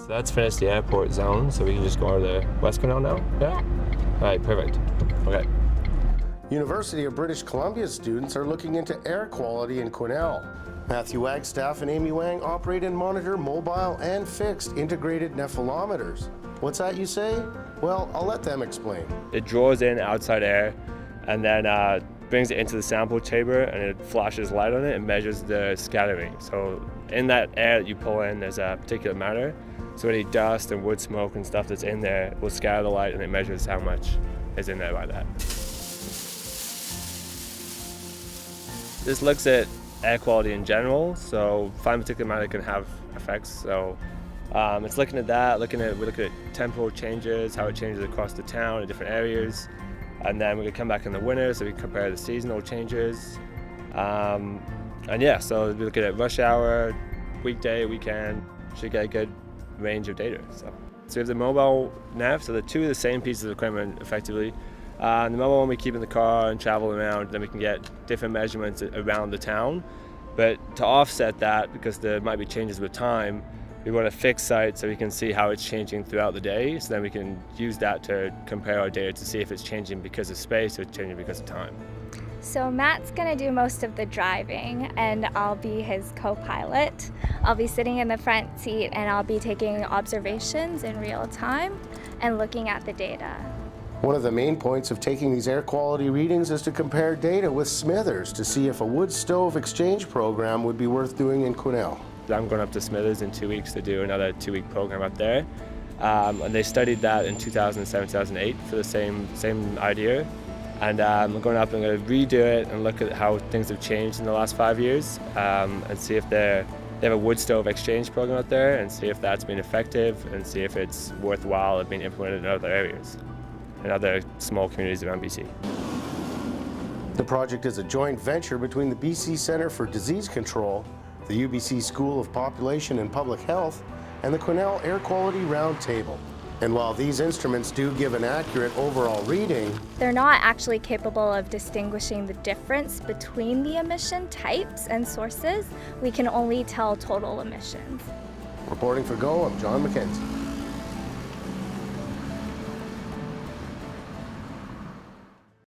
So that's finished the airport zone, so we can just go over to West Quesnel now? Yeah? All right, perfect. Okay. University of British Columbia students are looking into air quality in Quesnel. Matthew Wagstaff and Amy Wang operate and monitor mobile and fixed integrated nephelometers. What's that you say? Well, I'll let them explain. It draws in outside air and then brings it into the sample chamber, and it flashes light on it and measures the scattering. So in that air that you pull in, there's a particular matter. So any dust and wood smoke and stuff that's in there will scatter the light, and it measures how much is in there by that. This looks at air quality in general, so fine particulate matter can have effects. So it's looking at that, we look at temporal changes, how it changes across the town in different areas. And then we're gonna come back in the winter, so we can compare the seasonal changes. And yeah, so we look at it rush hour, weekday, weekend, should get a good range of data. So we have the mobile nav, so the two of the same pieces of equipment effectively. The mobile one we keep in the car and travel around, then we can get different measurements around the town. But to offset that, because there might be changes with time, we want a fixed site so we can see how it's changing throughout the day, so then we can use that to compare our data to see if it's changing because of space or it's changing because of time. So Matt's gonna do most of the driving and I'll be his co-pilot. I'll be sitting in the front seat and I'll be taking observations in real time and looking at the data. One of the main points of taking these air quality readings is to compare data with Smithers to see if a wood stove exchange program would be worth doing in Quesnel. I'm going up to Smithers in 2 weeks to do another 2-week program up there. And they studied that in 2007, 2008 for the same idea. And I'm going up and I'm going to redo it and look at how things have changed in the last 5 years and see if they have a wood stove exchange program out there and see if that's been effective and see if it's worthwhile of being implemented in other areas, in other small communities around BC. The project is a joint venture between the BC Centre for Disease Control, the UBC School of Population and Public Health, and the Quesnel Air Quality Roundtable. And while these instruments do give an accurate overall reading, they're not actually capable of distinguishing the difference between the emission types and sources. We can only tell total emissions. Reporting for Go, I'm John McKenzie.